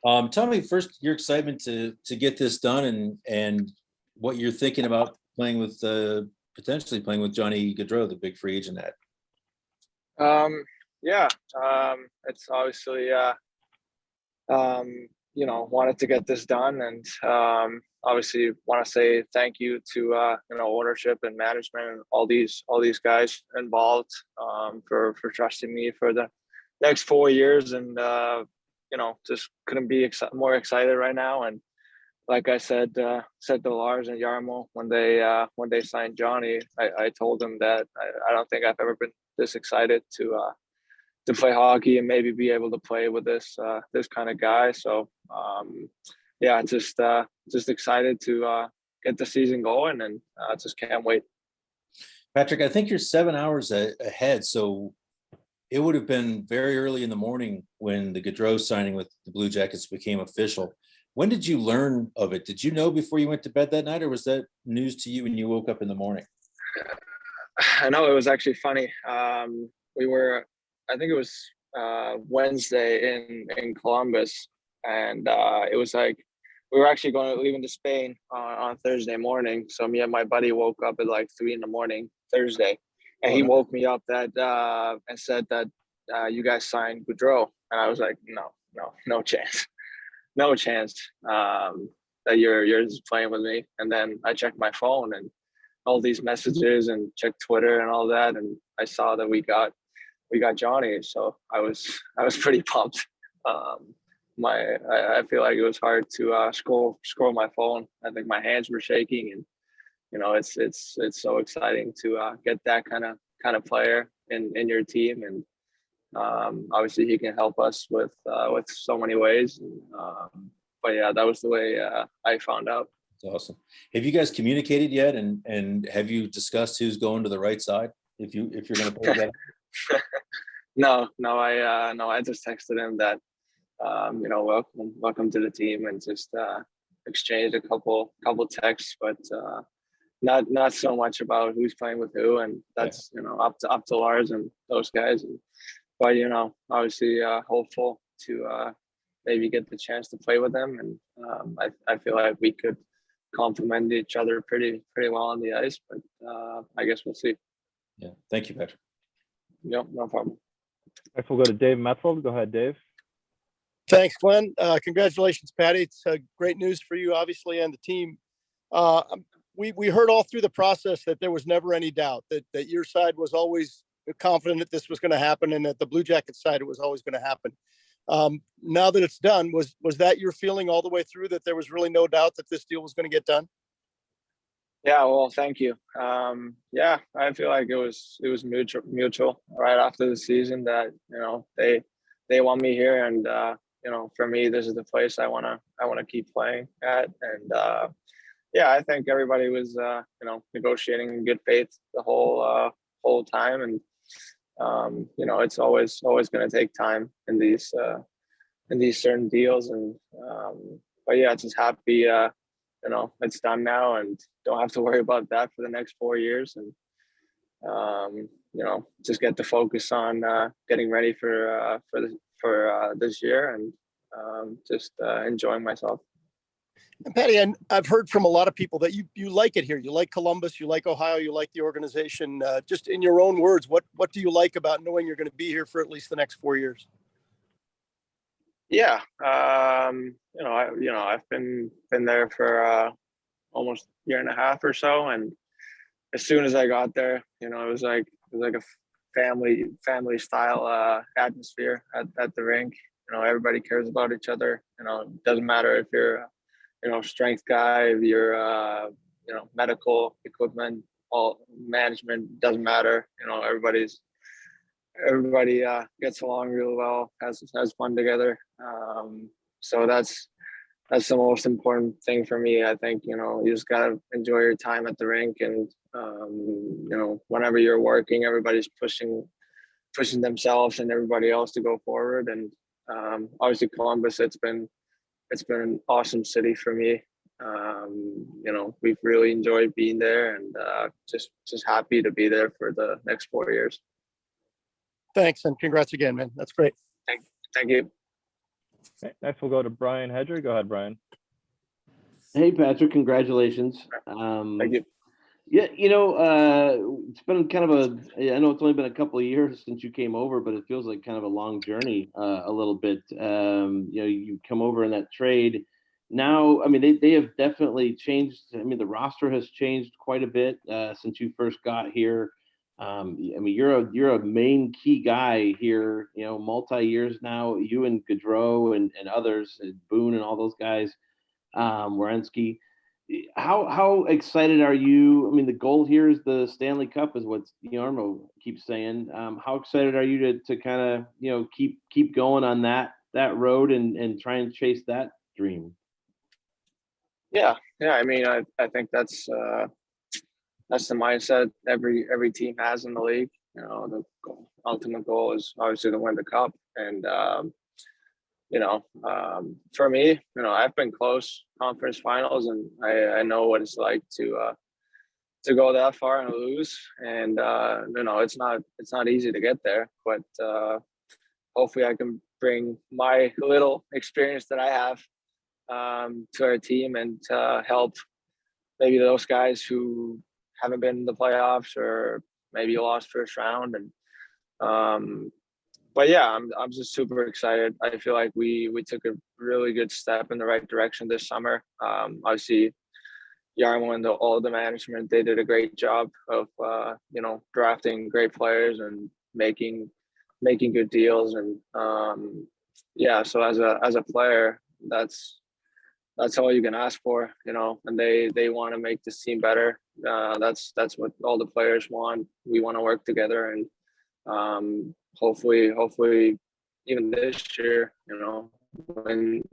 Tell me first your excitement to get this done and what you're thinking about playing with potentially playing with Johnny Gaudreau, the big free agent at. Yeah, it's obviously wanted to get this done, and obviously want to say thank you to ownership and management and all these guys involved for trusting me for the next 4 years, and just couldn't be more excited right now. And like I said to Lars and Yarmo when they signed Johnny, I told them that I don't think I've ever been this excited to play hockey and maybe be able to play with this kind of guy. So yeah, just excited to get the season going, and just can't wait. Patrik, I think you're 7 hours ahead, so it would have been very early in the morning when the Gaudreau signing with the Blue Jackets became official. When did you learn of it? Did you know before you went to bed that night, or was that news to you when you woke up in the morning? I know, it was actually funny. I think it was Wednesday in Columbus, and it was like we were actually leaving to Spain on Thursday morning. So me and my buddy woke up at like 3 a.m. Thursday, and he woke me up and said that you guys signed Gaudreau, and I was like, no chance, no chance that you're just playing with me. And then I checked my phone and all these messages and checked Twitter and all that, and I saw that we got Johnny. So I was pretty pumped. I feel like it was hard to scroll my phone. I think my hands were shaking, and it's so exciting to get that kind of player in your team. And obviously he can help us with so many ways. But yeah, that was the way I found out. That's awesome. Have you guys communicated yet, and have you discussed who's going to the right side if you're going to play together? No, I just texted him that welcome to the team, and just exchanged a couple texts, but not so much about who's playing with who, and that's up to Lars and those guys. But obviously hopeful to maybe get the chance to play with them, and I feel like we could complement each other pretty well on the ice, but I guess we'll see. Yeah, thank you, Patrik. Yep, no problem. Next, we'll go to Dave Metzold. Go ahead, Dave. Thanks, Glenn. Congratulations, Patty. It's great news for you, obviously, and the team. We heard all through the process that there was never any doubt that your side was always confident that this was going to happen, and that the Blue Jackets side, it was always going to happen. Now that it's done, was that your feeling all the way through, that there was really no doubt that this deal was going to get done? Yeah, well, thank you. Yeah, I feel like it was mutual right after the season that they want me here, and for me, this is the place I want to keep playing at. And yeah, I think everybody was negotiating in good faith the whole time, and it's always going to take time in these certain deals, and but yeah, just happy it's done now, and don't have to worry about that for the next 4 years, and just get to focus on getting ready for this year, and just enjoying myself. And Patty, and I've heard from a lot of people that you like it here. You like Columbus, you like Ohio, you like the organization. Just in your own words, what do you like about knowing you're going to be here for at least the next 4 years? Yeah, I've been there for almost a year and a half or so, and as soon as I got there, it was like a family style atmosphere at the rink. Everybody cares about each other. It doesn't matter if you're strength guy, if you're medical equipment, all management, doesn't matter. Everybody gets along really well, has fun together. So that's the most important thing for me. I think you just gotta enjoy your time at the rink, and whenever you're working, everybody's pushing themselves and everybody else to go forward. And obviously Columbus, it's been an awesome city for me. We've really enjoyed being there, and just happy to be there for the next 4 years. Thanks, and congrats again, man. That's great. Thank you. Okay, next we'll go to Brian Hedger. Go ahead, Brian. Hey, Patrick, congratulations. Thank you. Yeah, it's been kind of I know it's only been a couple of years since you came over, but it feels like kind of a long journey, a little bit. You come over in that trade. Now, I mean, they have definitely changed. I mean, the roster has changed quite a bit since you first got here. I mean, you're a main key guy here, multi years now, you and Gaudreau and others, Boone and all those guys, Werenski. How excited are you? I mean, the goal here is the Stanley Cup, is what Yarmo keeps saying. How excited are you to kind of keep going on that road and try and chase that dream? Yeah. I mean, I think that's the mindset every team has in the league. The ultimate goal is obviously to win the cup, and for me, I've been close conference finals, and I know what it's like to go that far and lose. And it's not easy to get there, but hopefully I can bring my little experience that I have to our team and help maybe those guys who haven't been in the playoffs or maybe lost first round. And but yeah, I'm just super excited. I feel like we took a really good step in the right direction this summer. Obviously, Yarmo and all the management, they did a great job of drafting great players and making good deals. And so as a player, that's all you can ask for, and they want to make this team better. That's what all the players want. We want to work together, and hopefully even this year, win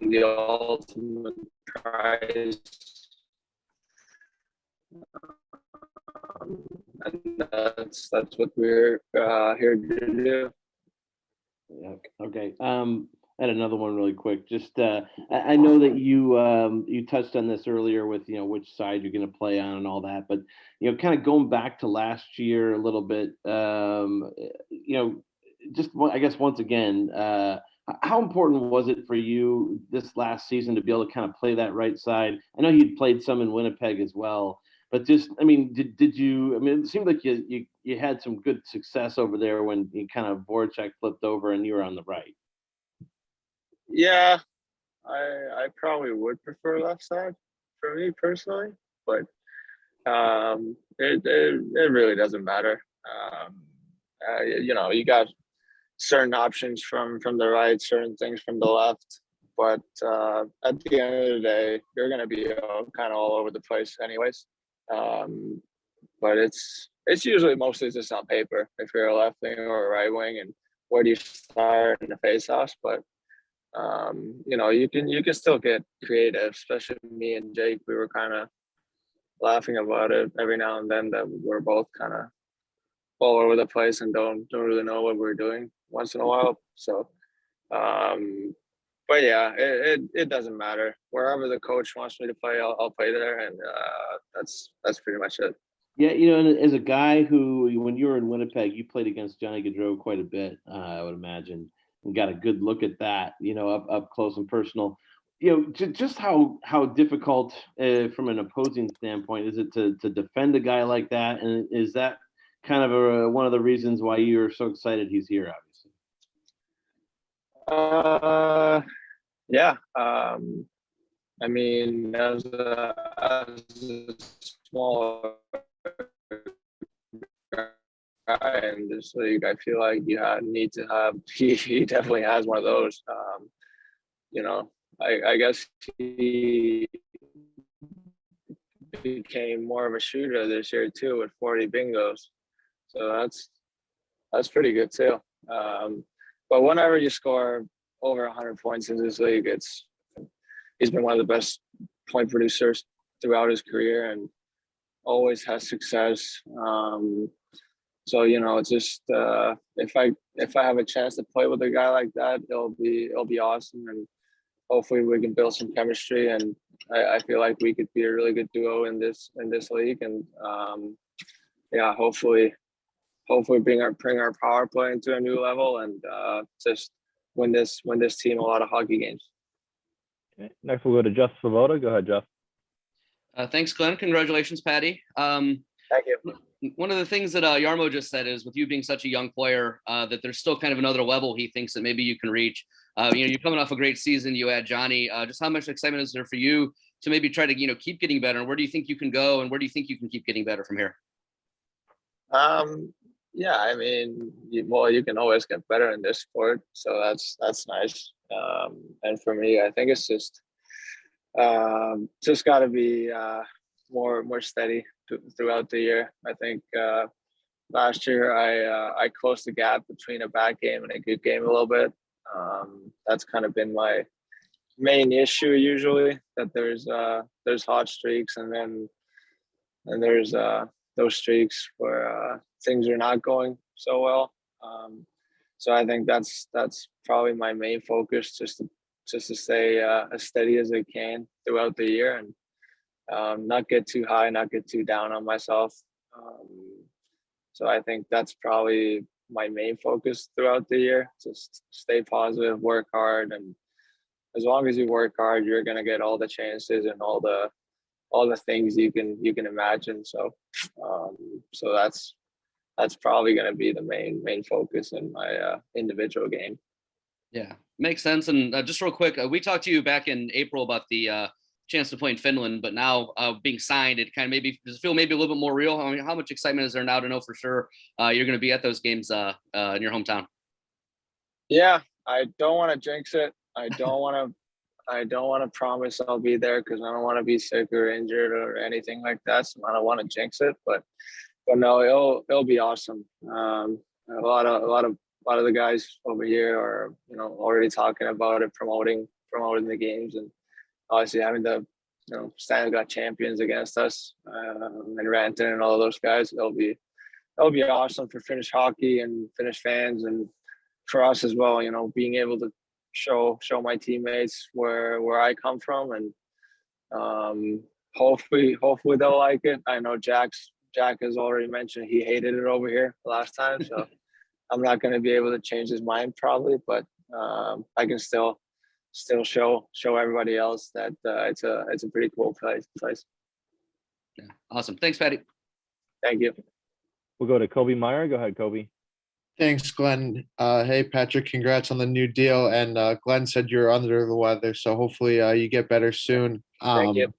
the ultimate prize. And that's what we're here to do. Yeah. Okay. I had another one really quick. Just I know that you touched on this earlier with which side you're going to play on and all that, but kind of going back to last year a little bit, just I guess once again, how important was it for you this last season to be able to kind of play that right side? I know you'd played some in Winnipeg as well, but just I mean, did you? I mean, it seemed like you had some good success over there when you kind of Voracek flipped over and you were on the right. Yeah, I probably would prefer left side for me personally, but it really doesn't matter. You got certain options from the right, certain things from the left, but at the end of the day, you're going to be kind of all over the place anyways. But it's usually mostly just on paper if you're a left wing or a right wing and where do you start in the face-offs, but you can still get creative, especially me and Jake. We were kind of laughing about it every now and then that we're both kind of all over the place and don't really know what we're doing once in a while. So, but yeah, it doesn't matter. Wherever the coach wants me to play, I'll play there, and that's pretty much it. Yeah, and as a guy who, when you were in Winnipeg, you played against Johnny Gaudreau quite a bit, I would imagine, and got a good look at that, up close and personal. Just how difficult from an opposing standpoint is it to defend a guy like that, and is that kind of one of the reasons why you're so excited he's here, obviously? Yeah. I mean, as a small guy in this league, I feel like need to have. He definitely has one of those. I guess he became more of a shooter this year too with 40 bingos, so that's pretty good too. But whenever you score over 100 points in this league, he's been one of the best point producers throughout his career and always has success. So it's just if I have a chance to play with a guy like that, it'll be awesome, and hopefully we can build some chemistry. And I feel like we could be a really good duo in this league. And hopefully bring our power play into a new level and just win this team a lot of hockey games. Okay. Next, we'll go to Jeff Svoboda. Go ahead, Jeff. Thanks, Glenn. Congratulations, Patty. Thank you. One of the things that Yarmo just said is, with you being such a young player, that there's still kind of another level he thinks that maybe you can reach. You're coming off a great season. You had Johnny. Just how much excitement is there for you to maybe try to keep getting better? And where do you think you can go? And where do you think you can keep getting better from here? Yeah, I mean, you can always get better in this sport, so that's nice. And for me, I think it's just got to be more steady throughout the year. I think last year I closed the gap between a bad game and a good game a little bit. That's kind of been my main issue usually, that there's hot streaks and there's those streaks where things are not going so well. So I think that's probably my main focus, just to stay as steady as I can throughout the year, and not get too high, not get too down on myself. So I think that's probably my main focus throughout the year. Just stay positive, work hard, and as long as you work hard, you're gonna get all the chances and all the things you can imagine. So so that's probably going to be the main focus in my individual game. Yeah, makes sense. And just real quick, we talked to you back in April about the chance to play in Finland, but now being signed, it kind of does it feel maybe a little bit more real? I mean, how much excitement is there now to know for sure you're going to be at those games in your hometown? Yeah, I don't want to jinx it. I don't want to promise I'll be there, because I don't want to be sick or injured or anything like that. So I don't want to jinx it, but no, it'll be awesome. A lot of the guys over here are already talking about it, promoting the games, and obviously having the Stanley got champions against us, and Ranton and all those guys. It'll be awesome for Finnish hockey and Finnish fans, and for us as well. Being able to show my teammates where I come from, and hopefully they'll like it. I know Jack has already mentioned he hated it over here last time, so I'm not going to be able to change his mind probably, but I can still show everybody else that it's a pretty cool place. Yeah, awesome. Thanks, Patty. Thank you. We'll go to Kobe Meyer. Go ahead, Kobe. Thanks, Glenn. Hey, Patrick, congrats on the new deal. And Glenn said you're under the weather, so hopefully you get better soon. Thank you.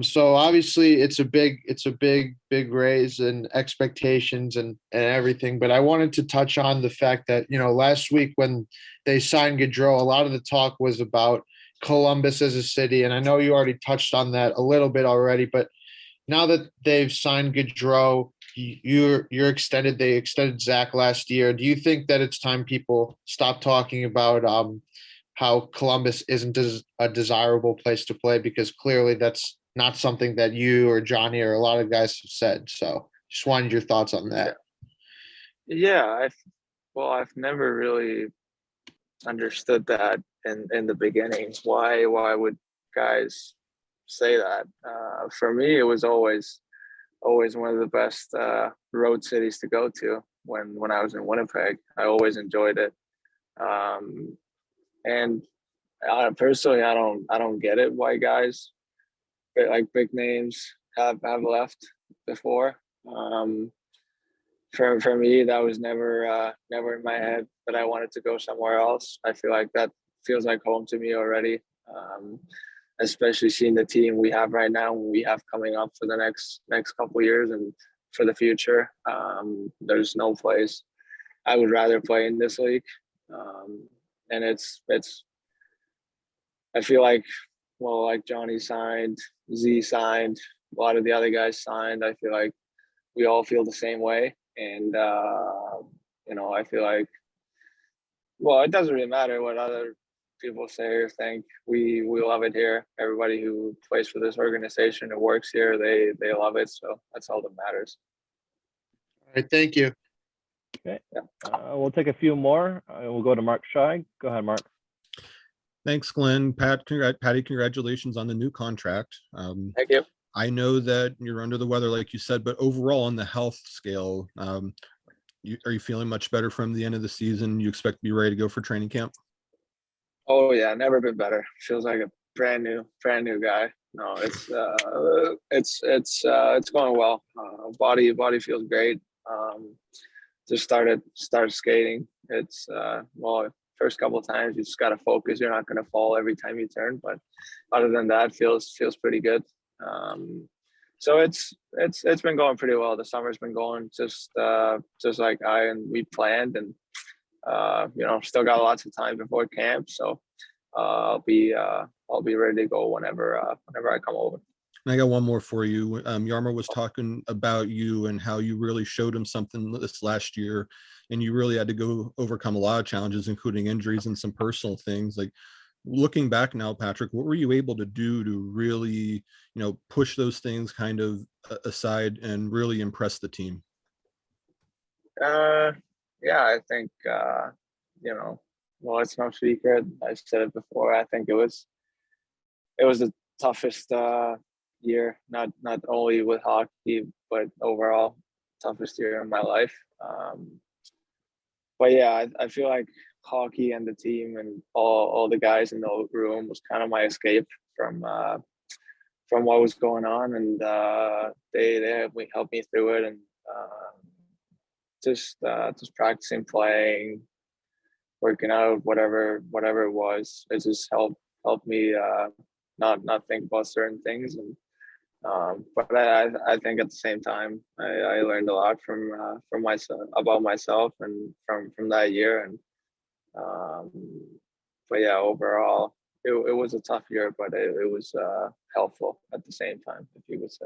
So obviously it's a big raise in expectations and everything. But I wanted to touch on the fact that, last week when they signed Gaudreau, a lot of the talk was about Columbus as a city. And I know you already touched on that a little bit already, but now that they've signed Gaudreau, they extended Zach last year. Do you think that it's time people stop talking about how Columbus isn't a desirable place to play? Because clearly that's not something that you or Johnny or a lot of guys have said. So just wanted your thoughts on that. Yeah, I've never really understood that in the beginning. Why would guys say that? For me, it was always one of the best road cities to go to when I was in Winnipeg. I always enjoyed it. And personally, I don't get it why guys like big names have left before. For me, that was never in my head that I wanted to go somewhere else. I feel like that feels like home to me already. Especially seeing the team we have right now, we have coming up for the next couple of years and for the future. There's no place I would rather play in this league. And it's I feel like, well, like Johnny signed, Z signed, a lot of the other guys signed. I feel like we all feel the same way. And, I feel like, well, it doesn't really matter what other people say or think. We love it here. Everybody who plays for this organization and works here, they love it. So that's all that matters. All right, thank you. Okay. Yeah. We'll take a few more. We'll go to Mark Scheig. Go ahead, Mark. Thanks, Glenn. Patty, congratulations on the new contract. Thank you. I know that you're under the weather, like you said, but overall on the health scale, are you feeling much better from the end of the season? You expect to be ready to go for training camp? Oh yeah, never been better. Feels like a brand new guy. No, it's going well. Body feels great. Just started skating. It's well, first couple of times you just gotta focus. You're not gonna fall every time you turn, but other than that, feels pretty good. So it's been going pretty well. The summer's been going just like we planned, and still got lots of time before camp. So I'll be ready to go whenever I come over. And I got one more for you. Yarmo was talking about you and how you really showed him something this last year, and you really had to go overcome a lot of challenges, including injuries and some personal things. Like, looking back now, Patrik, what were you able to do to really, push those things kind of aside and really impress the team? Yeah, I think well, it's no secret. I've said it before. I think it was the toughest year, not only with hockey, but overall toughest year in my life. But yeah, I feel like hockey and the team and all the guys in the room was kind of my escape from what was going on, and they helped me through it, and just practicing, playing, working out, whatever it was. It just helped me not think about certain things, and but I think at the same time I learned a lot from myself, about myself, and from that year, and but yeah, overall it was a tough year, but it was helpful at the same time, if you would say.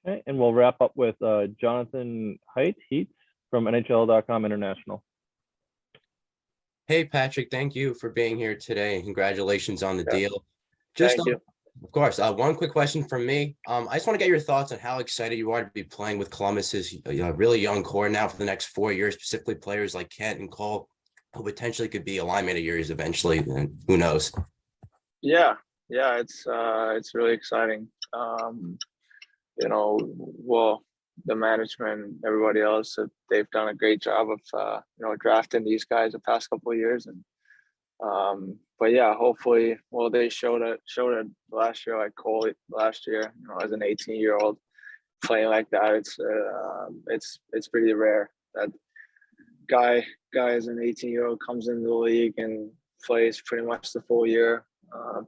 Okay, and we'll wrap up with Jonathan Heitz from NHL.com International. Hey, Patrik, thank you for being here today, and congratulations on the deal. Thank you. Of course. One quick question from me. I just want to get your thoughts on how excited you are to be playing with Columbus's really young core now for the next 4 years, specifically players like Kent and Cole, who potentially could be a line mate of yours eventually, and who knows? Yeah, it's really exciting. Well, the management and everybody else, they've done a great job of drafting these guys the past couple of years, and but yeah, hopefully, well, they showed it last year, like Cole last year, as an 18-year-old playing like that. It's pretty rare that guy as an 18-year-old comes into the league and plays pretty much the full year,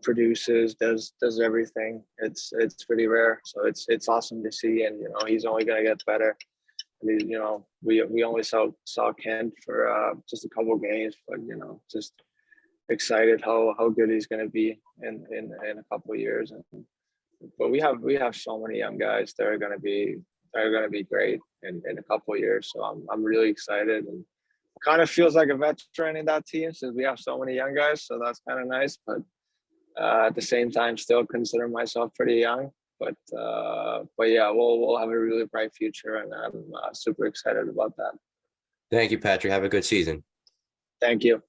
produces, does everything. It's pretty rare, so it's awesome to see, and he's only gonna get better. And we only saw Kent for just a couple of games, but just excited how good he's going to be in a couple of years. But we have so many young guys that are going to be great in a couple of years. So I'm really excited, and kind of feels like a veteran in that team since we have so many young guys. So that's kind of nice. But at the same time, still consider myself pretty young. But yeah, we'll have a really bright future, and I'm super excited about that. Thank you, Patrik. Have a good season. Thank you.